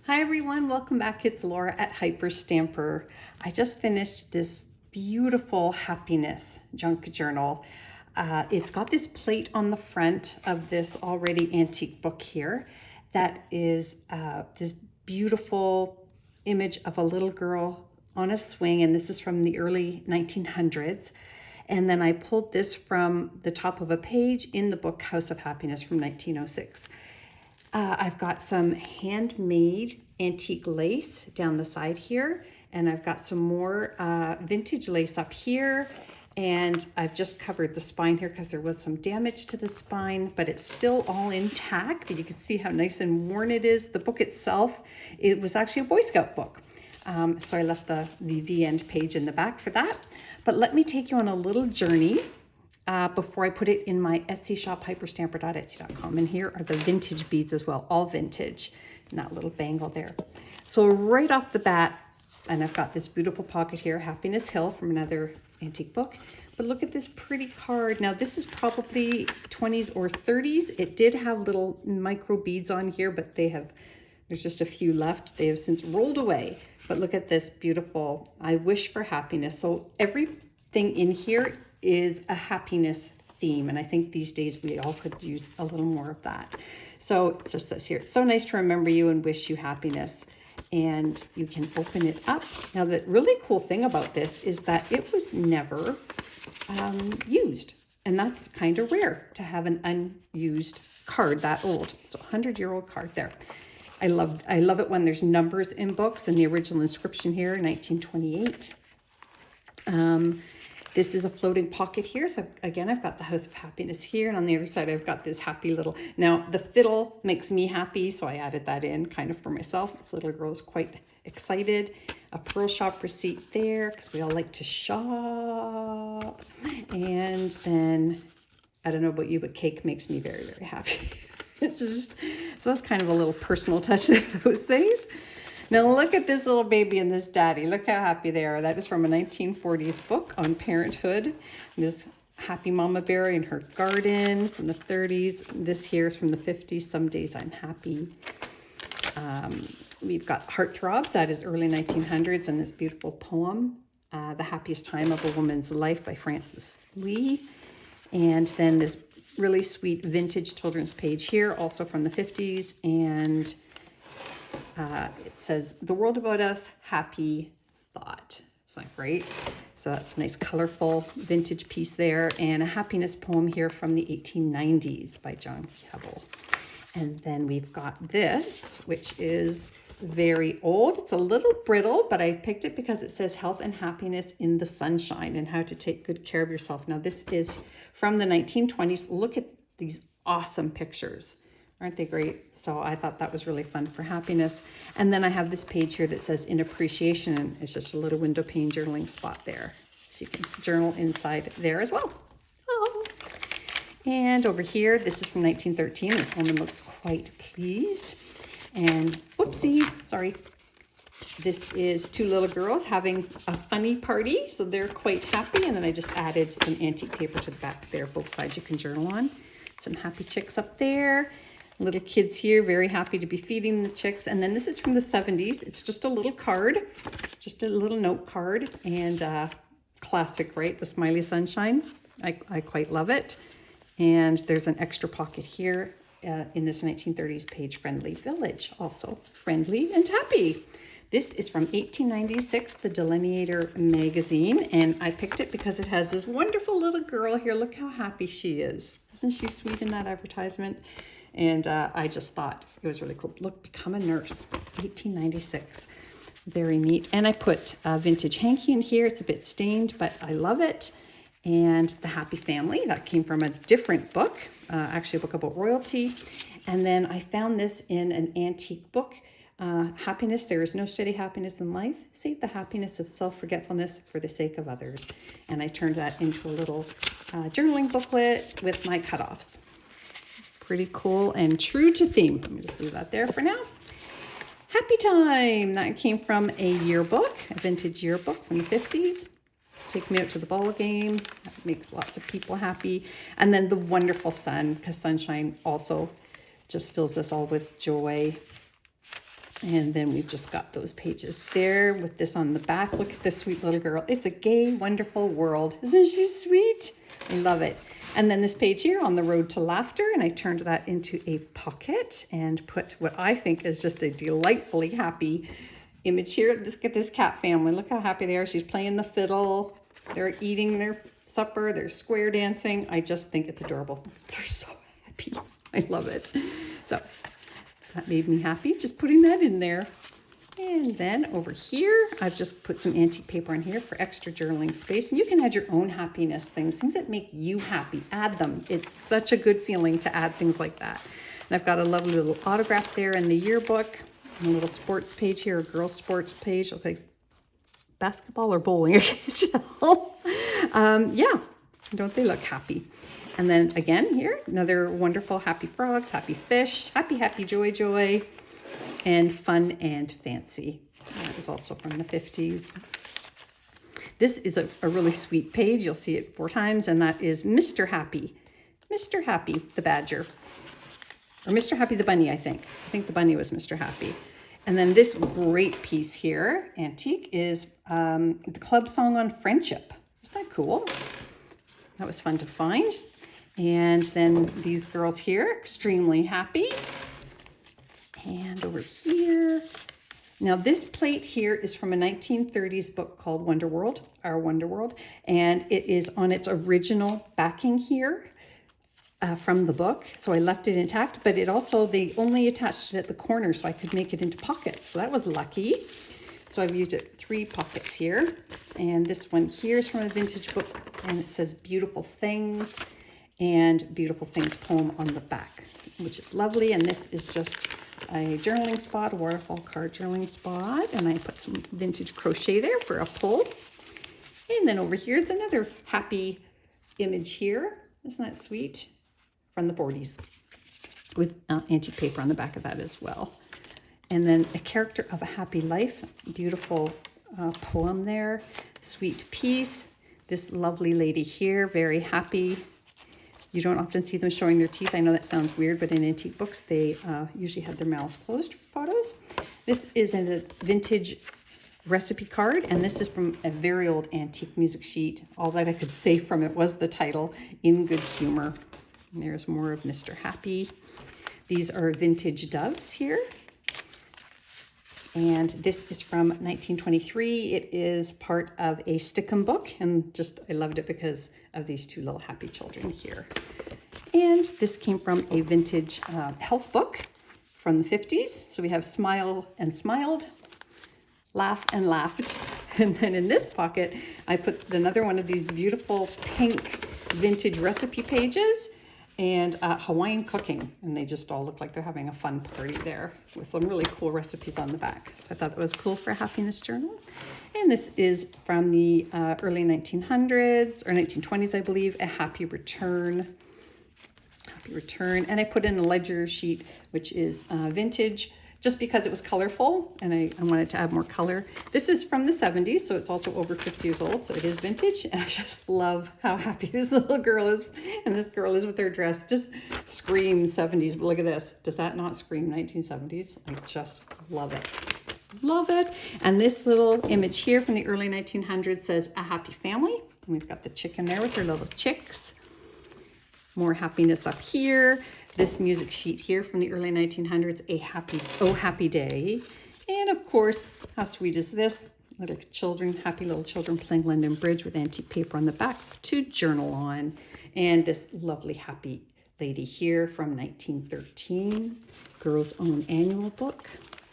Hi everyone, welcome back. It's Laura at Hyperstamper. I just finished this beautiful happiness junk journal. It's got this plate on the front of this already antique book here that is this beautiful image of a little girl on a swing, and this is from the early 1900s. And then I pulled this from the top of a page in the book House of Happiness from 1906. I've got some handmade antique lace down the side here, and I've got some more vintage lace up here, and I've just covered the spine here because there was some damage to the spine, but it's still all intact. You can see how nice and worn it is. The book itself, it was actually a Boy Scout book. So I left the end page in the back for that. But let me take you on a little journey before I put it in my Etsy shop, hyperstamper.etsy.com. And here are the vintage beads as well, all vintage, and that little bangle there. So right off the bat, and I've got this beautiful pocket here, Happiness Hill from another antique book. But look at this pretty card. Now this is probably 20s or 30s. It did have little micro beads on here, but there's just a few left. They have since rolled away. But look at this beautiful, I wish for happiness. So everything in here is a happiness theme. And I think these days we all could use a little more of that. So it just says here, it's so nice to remember you and wish you happiness. And you can open it up. Now the really cool thing about this is that it was never used. And that's kind of rare to have an unused card that old. So 100-year-old card there. I love it when there's numbers in books, and the original inscription here, 1928. This is a floating pocket here. So again, I've got the House of Happiness here, and on the other side, I've got this happy little, now the fiddle makes me happy, so I added that in kind of for myself. This little girl is quite excited. A pearl shop receipt there, because we all like to shop. And then, I don't know about you, but cake makes me very, very happy. So that's kind of a little personal touch of those things. Now look at this little baby and this daddy. Look how happy they are. That is from a 1940s book on parenthood. This happy mama bear in her garden from the 30s. This here is from the 50s. Some days I'm happy. We've got Heartthrobs. That is early 1900s, and this beautiful poem, The Happiest Time of a Woman's Life by Frances Lee. And then this really sweet vintage children's page here, also from the 50s. And it says, the world about us, happy thought. It's not great. So that's a nice colorful vintage piece there. And a happiness poem here from the 1890s by John Keble. And then we've got this, which is very old. It's a little brittle, but I picked it because it says health and happiness in the sunshine and how to take good care of yourself. Now this is from the 1920s. Look at these awesome pictures. Aren't they great? So I thought that was really fun for happiness. And then I have this page here that says in appreciation, and it's just a little window pane journaling spot there. So you can journal inside there as well. Oh. And over here, this is from 1913. This woman looks quite pleased. And whoopsie, sorry. This is two little girls having a funny party. So they're quite happy. And then I just added some antique paper to the back there. Both sides you can journal on. Some happy chicks up there. Little kids here, very happy to be feeding the chicks. And then this is from the 70s. It's just a little card, just a little note card, and classic, right? The smiley sunshine. I quite love it. And there's an extra pocket here in this 1930s page, Friendly Village, also friendly and happy. This is from 1896, the Delineator magazine, and I picked it because it has this wonderful little girl here. Look how happy she is. Isn't she sweet in that advertisement? And I just thought it was really cool. Look, Become a Nurse, 1896. Very neat. And I put a vintage hanky in here. It's a bit stained, but I love it. And The Happy Family, that came from a different book, actually a book about royalty. And then I found this in an antique book, Happiness, There is No Steady Happiness in Life. Save the happiness of self-forgetfulness for the sake of others. And I turned that into a little journaling booklet with my cutoffs. Pretty cool and true to theme. Let me just leave that there for now. Happy Time. That came from a yearbook, a vintage yearbook from the 50s. Take me out to the ball game. That makes lots of people happy. And then the wonderful sun, because sunshine also just fills us all with joy. And then we've just got those pages there with this on the back. Look at this sweet little girl. It's a gay, wonderful world. Isn't she sweet? I love it. And then this page here on the road to laughter, and I turned that into a pocket and put what I think is just a delightfully happy image here. Look at this cat family. Look how happy they are. She's playing the fiddle. They're eating their supper. They're square dancing. I just think it's adorable. They're so happy. I love it. So that made me happy, just putting that in there. And then over here, I've just put some antique paper in here for extra journaling space. And you can add your own happiness things that make you happy. Add them. It's such a good feeling to add things like that. And I've got a lovely little autograph there in the yearbook. And a little sports page here, a girl's sports page. Okay, basketball or bowling, I can't tell. Yeah, don't they look happy? And then again here, another wonderful happy frogs, happy fish, happy, happy, joy, joy. And fun and fancy. That is also from the 50s. This is a really sweet page. You'll see it 4 times, and that is Mr. Happy. Mr. Happy, the badger. Or Mr. Happy the bunny, I think. I think the bunny was Mr. Happy. And then this great piece here, antique, is the club song on friendship. Isn't that cool? That was fun to find. And then these girls here, extremely happy. And over here, now this plate here is from a 1930s book called Wonder World, Our Wonder World, and it is on its original backing here from the book. So I left it intact, but it also, they only attached it at the corner so I could make it into pockets. So that was lucky. So I've used it 3 pockets here. And this one here is from a vintage book, and it says Beautiful Things and Beautiful Things poem on the back, which is lovely. And this is just a journaling spot, a waterfall card journaling spot, and I put some vintage crochet there for a pull. And then over here is another happy image here. Isn't that sweet? From the 40s with antique paper on the back of that as well. And then a character of a happy life, beautiful poem there, sweet piece. This lovely lady here, very happy. You don't often see them showing their teeth. I know that sounds weird, but in antique books, they usually have their mouths closed for photos. This is a vintage recipe card, and this is from a very old antique music sheet. All that I could say from it was the title, In Good Humor. And there's more of Mr. Happy. These are vintage doves here. And this is from 1923. It is part of a Stickum book, and just I loved it because of these 2 little happy children here. And this came from a vintage health book from the 50s. So we have Smile and Smiled, Laugh and Laughed. And then in this pocket, I put another one of these beautiful pink vintage recipe pages and Hawaiian cooking. And they just all look like they're having a fun party there with some really cool recipes on the back. So I thought that was cool for a happiness journal. And this is from the early 1900s or 1920s, I believe, A Happy Return. Happy Return. And I put in a ledger sheet, which is vintage, just because it was colorful and I wanted to add more color. This is from the 70s, so it's also over 50 years old, so it is vintage. And I just love how happy this little girl is. And this girl is with her dress, just screams 70s. But look at this. Does that not scream 1970s? I just love it. Love it. And this little image here from the early 1900s says A Happy Family. And we've got the chicken there with her little chicks. More happiness up here. This music sheet here from the early 1900s, A Happy, Oh Happy Day. And of course, how sweet is this? Little children, happy little children playing London Bridge with antique paper on the back to journal on. And this lovely happy lady here from 1913, Girls' Own Annual Book.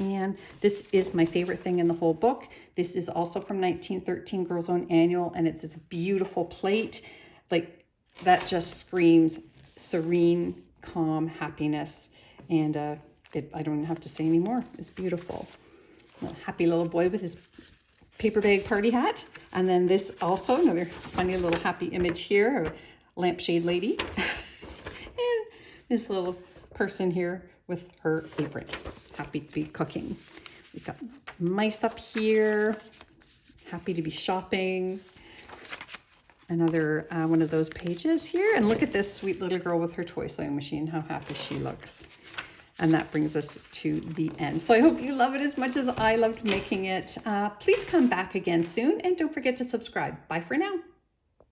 And this is my favorite thing in the whole book. This is also from 1913, Girls' Own Annual, and it's this beautiful plate. Like, that just screams serene, calm happiness, and I don't even have to say anymore. It's beautiful. A happy little boy with his paper bag party hat. And then this also, another funny little happy image here, a lampshade lady. And this little person here with her apron. Happy to be cooking. We've got mice up here. Happy to be shopping. Another one of those pages here. And look at this sweet little girl with her toy sewing machine, how happy she looks. And that brings us to the end. So I hope you love it as much as I loved making it. Please come back again soon, and don't forget to subscribe. Bye for now.